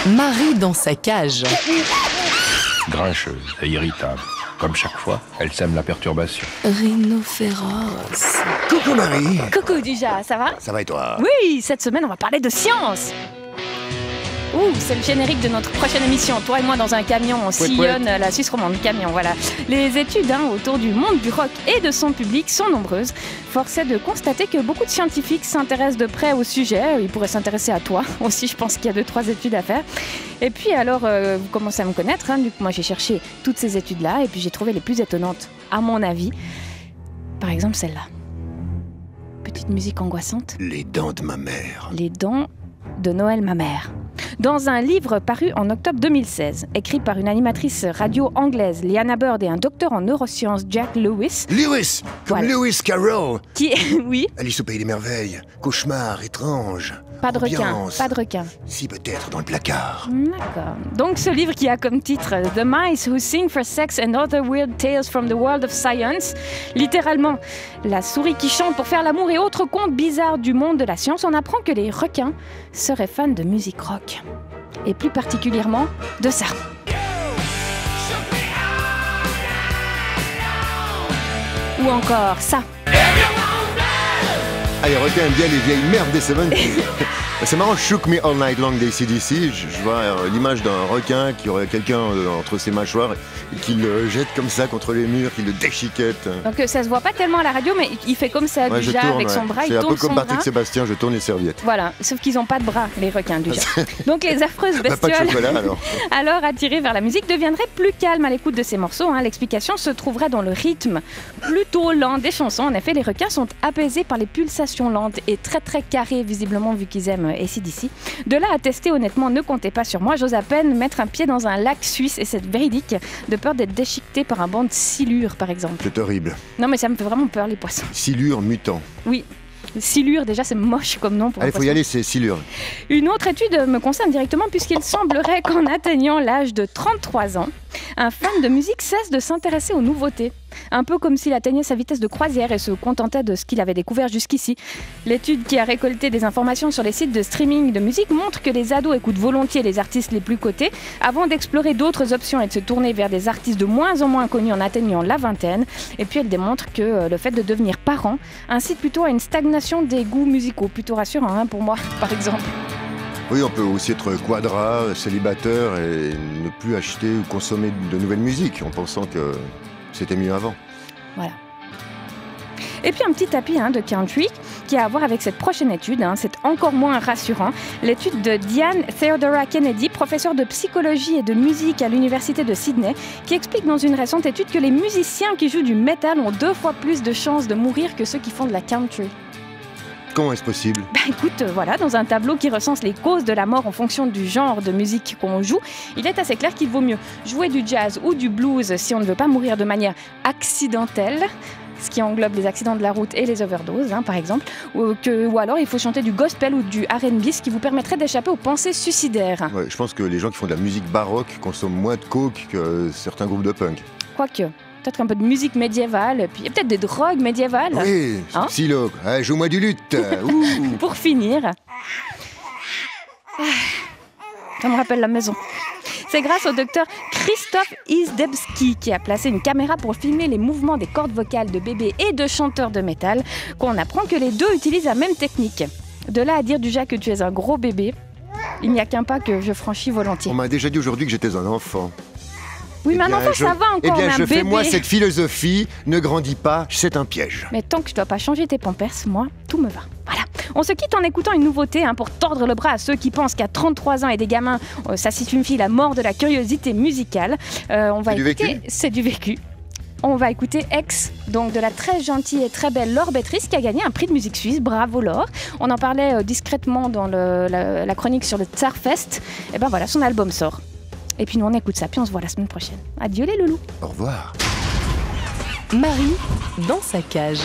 Marie dans sa cage. Grincheuse et irritable. Comme chaque fois, elle sème la perturbation. Rhinophéros. Coucou Marie. Coucou Duja, ça va? Ça va et toi? Oui, cette semaine on va parler de science. Ouh, c'est le générique de notre prochaine émission. Toi et moi dans un camion, on sillonne la Suisse romande, camion, voilà. Les études autour du monde du rock et de son public sont nombreuses. Force est de constater que beaucoup de scientifiques s'intéressent de près au sujet. Ils pourraient s'intéresser à toi aussi, je pense qu'il y a 2-3 études à faire. Et puis alors, vous commencez à me connaître, hein, du coup moi j'ai cherché toutes ces études-là et puis j'ai trouvé les plus étonnantes, à mon avis. Par exemple celle-là. Petite musique angoissante. Les dents de ma mère. Les dents de Noël, ma mère. Dans un livre paru en octobre 2016, écrit par une animatrice radio anglaise, Liana Bird, et un docteur en neurosciences, Jack Lewis. Lewis, comme Voilà. Lewis Carroll. Qui, oui, Alice au pays des merveilles. Cauchemar étrange. pas de requin, Ambiance. pas de requin. Si peut-être dans le placard. D'accord. Donc ce livre qui a comme titre The Mice Who Sing for Sex and Other Weird Tales from the World of Science, littéralement la souris qui chante pour faire l'amour et autres contes bizarres du monde de la science, on apprend que les requins seraient fans de musique rock. Et plus particulièrement de ça. Ou encore ça. Ah, les requins aiment bien les vieilles merdes des 70s. C'est marrant, Shook Me All Night Long des AC/DC. Je vois l'image d'un requin qui aurait quelqu'un entre ses mâchoires et qui le jette comme ça contre les murs, qui le déchiquette. Donc ça se voit pas tellement à la radio, mais il fait comme ça, Ouais, déjà, je tourne, avec son bras, il C'est un tourne peu comme son Patrick bras. Sébastien, je tourne les serviettes. Voilà, sauf qu'ils n'ont pas de bras, les requins, déjà. Donc les affreuses Bah, pas de bestioles, chocolat alors. alors attirées vers la musique, deviendraient plus calmes à l'écoute de ces morceaux. Hein. L'explication se trouverait dans le rythme plutôt lent des chansons. En effet, les requins sont apaisés par les pulsations lentes et très très carrées, visiblement, vu qu'ils aiment AC/DC. De là à tester, honnêtement, ne comptez pas sur moi. J'ose à peine mettre un pied dans un lac suisse, et c'est véridique, de peur d'être déchiqueté par un banc de silure, par exemple. C'est horrible. Non, mais ça me fait vraiment peur, les poissons. Silure mutant. Oui. Silure, déjà, c'est moche comme nom pour un Allez, faut y poisson. aller, c'est silure. Une autre étude me concerne directement puisqu'il semblerait qu'en atteignant l'âge de 33 ans, un fan de musique cesse de s'intéresser aux nouveautés. Un peu comme s'il atteignait sa vitesse de croisière et se contentait de ce qu'il avait découvert jusqu'ici. L'étude qui a récolté des informations sur les sites de streaming de musique montre que les ados écoutent volontiers les artistes les plus cotés avant d'explorer d'autres options et de se tourner vers des artistes de moins en moins connus en atteignant la vingtaine. Et puis elle démontre que le fait de devenir parent incite plutôt à une stagnation des goûts musicaux. Plutôt rassurant, hein, pour moi, par exemple. Oui, on peut aussi être quadra, célibataire et ne plus acheter ou consommer de nouvelles musiques en pensant que c'était mieux avant. Voilà. Et puis un petit tapis de country qui a à voir avec cette prochaine étude. C'est encore moins rassurant. L'étude de Diane Theodora Kennedy, professeure de psychologie et de musique à l'université de Sydney, qui explique dans une récente étude que les musiciens qui jouent du métal ont 2 fois plus de chances de mourir que ceux qui font de la country. Comment est-ce possible? Écoute, voilà, dans un tableau qui recense les causes de la mort en fonction du genre de musique qu'on joue, il est assez clair qu'il vaut mieux jouer du jazz ou du blues si on ne veut pas mourir de manière accidentelle, ce qui englobe les accidents de la route et les overdoses, par exemple, ou alors il faut chanter du gospel ou du R&B, ce qui vous permettrait d'échapper aux pensées suicidaires. Ouais, je pense que les gens qui font de la musique baroque consomment moins de coke que certains groupes de punk. Quoique, peut-être un peu de musique médiévale, puis peut-être des drogues médiévales. Oui, Hein psylo. Ouais, joue-moi du luth. Ouh. Pour finir, ça me rappelle la maison. C'est grâce au docteur Christophe Izdebski qui a placé une caméra pour filmer les mouvements des cordes vocales de bébés et de chanteurs de métal qu'on apprend que les deux utilisent la même technique. De là à dire déjà que tu es un gros bébé, il n'y a qu'un pas que je franchis volontiers. On m'a déjà dit aujourd'hui que j'étais un enfant. Oui, mais un bien, enfant, ça va encore, mais un je fais bébé... moi cette philosophie, ne grandis pas, c'est un piège. Mais tant que je dois pas changer tes pampers, moi, tout me va. Voilà. On se quitte en écoutant une nouveauté pour tordre le bras à ceux qui pensent qu'à 33 ans et des gamins, ça signifie la mort de la curiosité musicale. On va C'est du écouter... vécu. C'est du vécu. On va écouter Ex, donc de la très gentille et très belle Laure Bétrice qui a gagné un prix de musique suisse. Bravo Laure. On en parlait discrètement dans la chronique sur le Tsarfest. Et ben voilà, son album sort. Et puis nous on écoute ça, puis on se voit la semaine prochaine. Adieu les loulous. Au revoir. Marie dans sa cage.